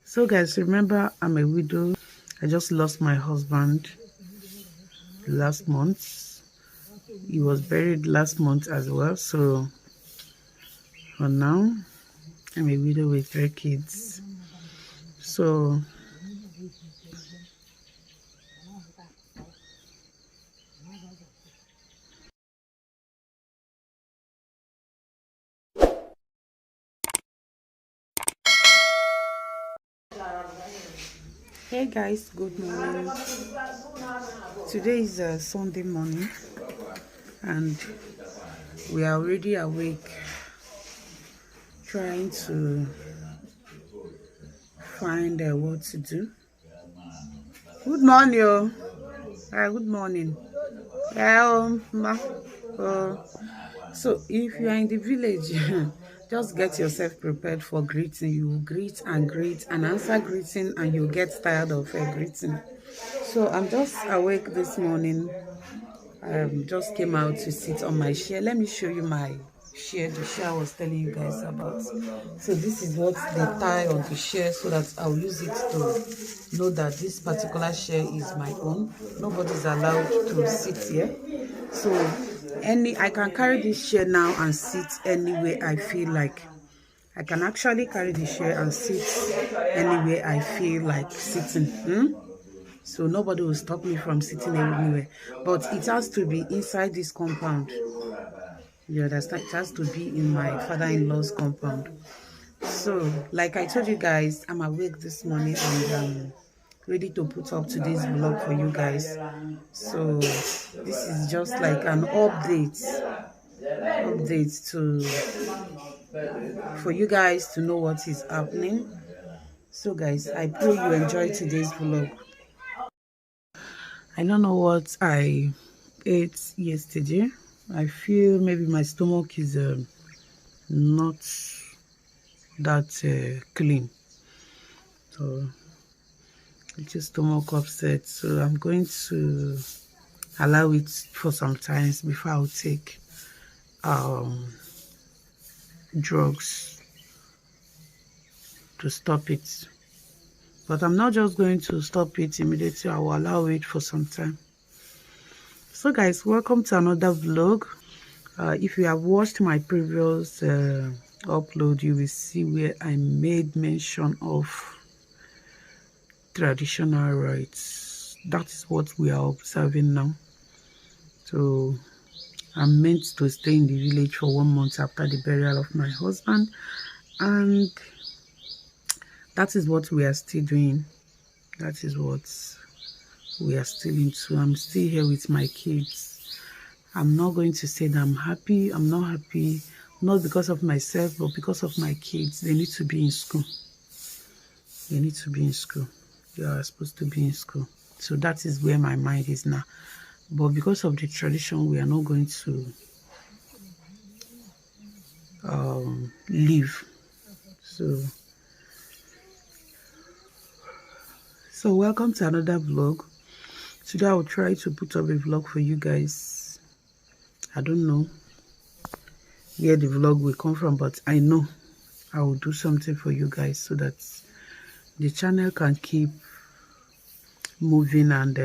So guys, remember I'm a widow. I just lost my husband last month. He was buried last month as well. So for now, I'm a widow with 3 kids. So hey guys, good morning. Today is a Sunday morning and we are already awake, trying to find what to do. Good morning, oh. Good morning. So if you are in the village, just get yourself prepared for greeting. You will greet and answer greeting, and you'll get tired of greeting. So I'm just awake this morning. Just came out to sit on my chair. Let me show you my chair, the chair I was telling you guys about. So this is what they tie on the chair so that I'll use it to know that this particular chair is my own. Nobody's allowed to sit here. So I can carry this chair now and sit anywhere I feel like. I can actually carry the chair and sit anywhere I feel like sitting. So nobody will stop me from sitting anywhere. But it has to be inside this compound. You understand? It has to be in my father-in-law's compound. So, like I told you guys, I'm awake this morning and I'm ready to put up today's vlog for you guys. So, this is just like an update to for you guys to know what is happening. So, guys, I pray you enjoy today's vlog. I don't know what I ate yesterday. I feel maybe my stomach is not that clean, so it's just stomach upset. So I'm going to allow it for some time before I'll take drugs to stop it. But I'm not just going to stop it immediately. I will allow it for some time. So guys, welcome to another vlog. If you have watched my previous upload, you will see where I made mention of traditional rites. That is what we are observing now. So I'm meant to stay in the village for 1 month after the burial of my husband, and that is what we are still doing. That is what we are still into. I'm still here with my kids. I'm not going to say that I'm happy. I'm not happy, not because of myself, but because of my kids. They need to be in school. They need to be in school. They are supposed to be in school. So that is where my mind is now. But because of the tradition, we are not going to leave. So welcome to another vlog. Today I will try to put up a vlog for you guys. I don't know where the vlog will come from, but I know I will do something for you guys so that the channel can keep moving. And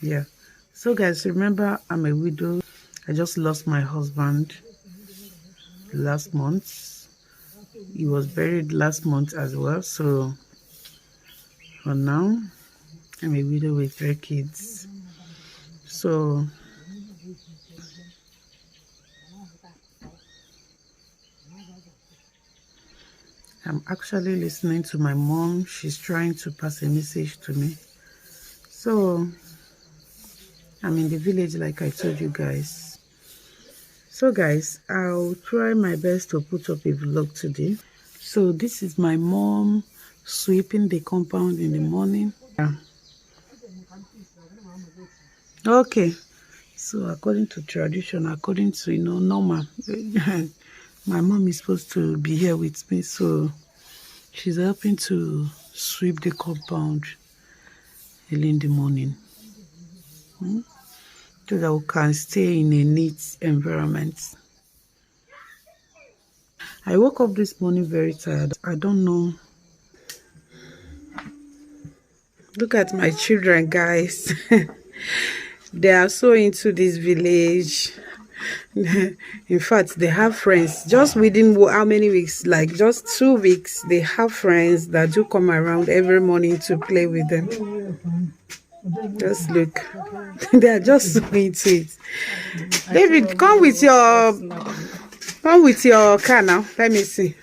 yeah, so guys, remember I'm a widow. I just lost my husband last month. He was buried last month as well. So for now, I'm a widow with 3 kids. So I'm actually listening to my mom. She's trying to pass a message to me. So I'm in the village like I told you guys. So guys, I'll try my best to put up a vlog today. So this is my mom sweeping the compound in the morning. Yeah. Okay. So according to tradition, according to normal, my mom is supposed to be here with me, so she's helping to sweep the compound early in the morning, so that we can stay in a neat environment. I woke up this morning very tired. I don't know Look at my children, guys. They are so into this village. In fact, they have friends just within how many weeks, like just 2 weeks, they have friends that do come around every morning to play with them. Just look. They are just so into it. David, come with your car now. Let me see.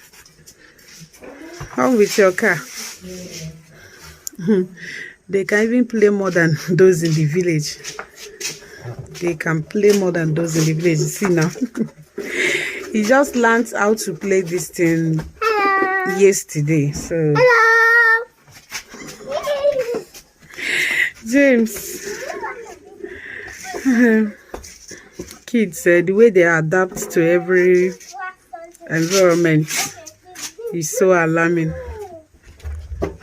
Come with your car. They can even play more than those in the village. They can play more than those in the village. You see now. He just learned how to play this thing yesterday. So James. Kids, the way they adapt to every environment is so alarming.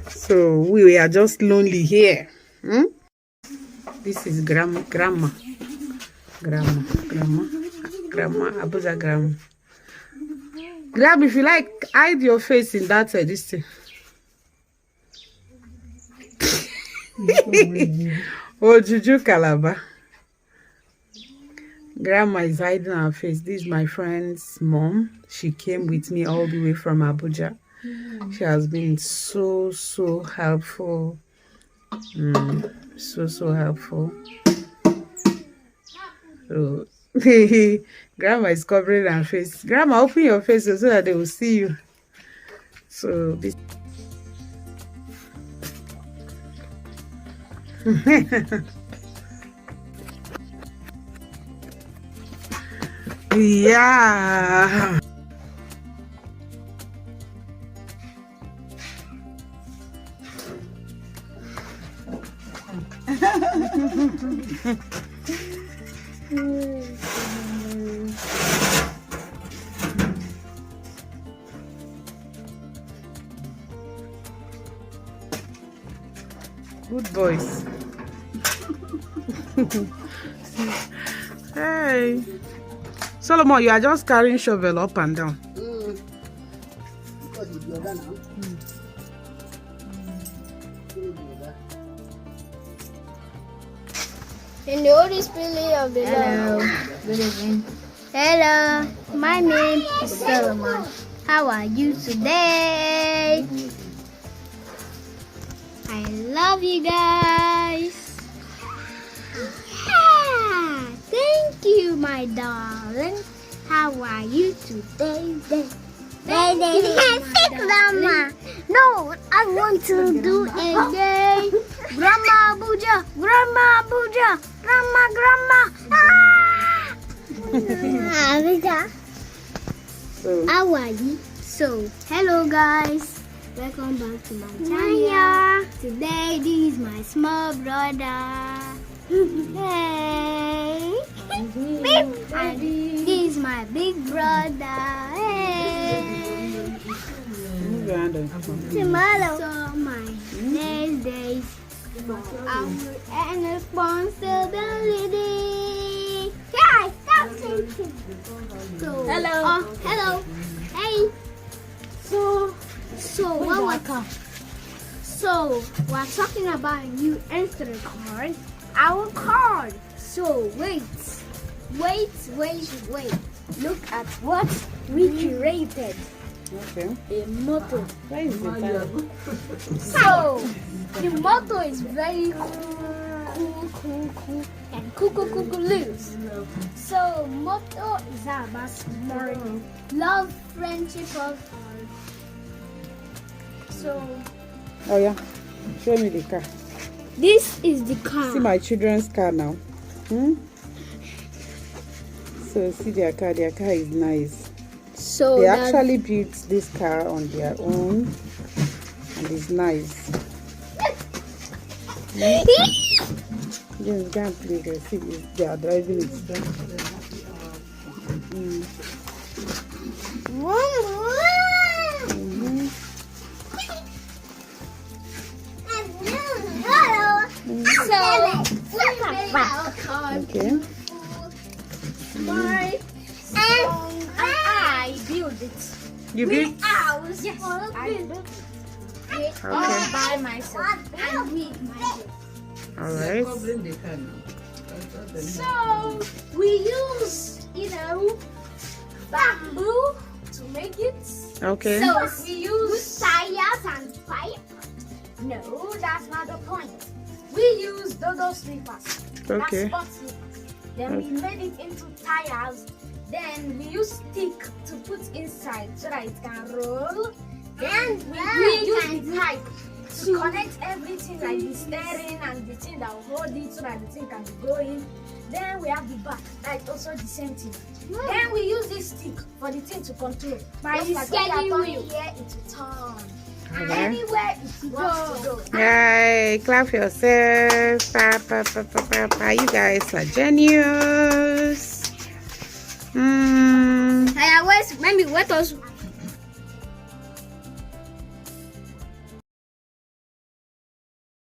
So we are just lonely here. This is grandma, Abuja grandma. Grab, if you like, hide your face in that this thing. Oh, Juju Calabar. Grandma is hiding her face. This is my friend's mom. She came with me all the way from Abuja. She has been so helpful. So helpful. So Grandma is covering her face. Grandma, open your face so that they will see you. So this. Yeah. Good boys. Hey. Solomon, you are just carrying shovel up and down. In the Holy Spirit of the Lord. Good evening. Hello, my name is Solomon. How are you today? I love you guys. Yeah, thank you, my darling. How are you today? Grandma. No, I want to do again. Grandma Abuja, Grandma Abuja, Grandma. Abuja. How are you? So, hello guys. Welcome back to my channel. Today, this is my small brother. Hey. And this is my big brother. Hey. Tomorrow. So my next days for our responsibility. Yeah, stop thinking. So, hello. Hello. Hey. So we're talking about a new instant card. Our card. So wait. Look at what we curated. Okay. A motto. Where is it? So the motto is very cool and cool loose. So motto is about learning, love, friendship, of all. So. Oh yeah. Show me the car. This is the car. See my children's car now. So see their car. Their car is nice. So they actually built this car on their own, and it's nice. Just go and play there. See, they are driving it. Okay. I built it. You built? Yes, I built it. all by myself and with myself. All right. So we use, bamboo to make it. Okay. So we use tires and pipe. No, that's not the point. We use dodo slippers. Okay. That's sport slippers. Then we made it into tires. Then we use stick to put inside so that it can roll. Then we use the pipe to connect everything like the steering and the thing that will hold it so that the thing can be going. Then we have the back, that's also the same thing. Then we use this stick for the thing to control. By the steering wheel, here it will turn. And anywhere it wants to go. Yay, clap for yourself. Pa, pa, pa, pa, pa, pa. You guys are genius. Maybe what else?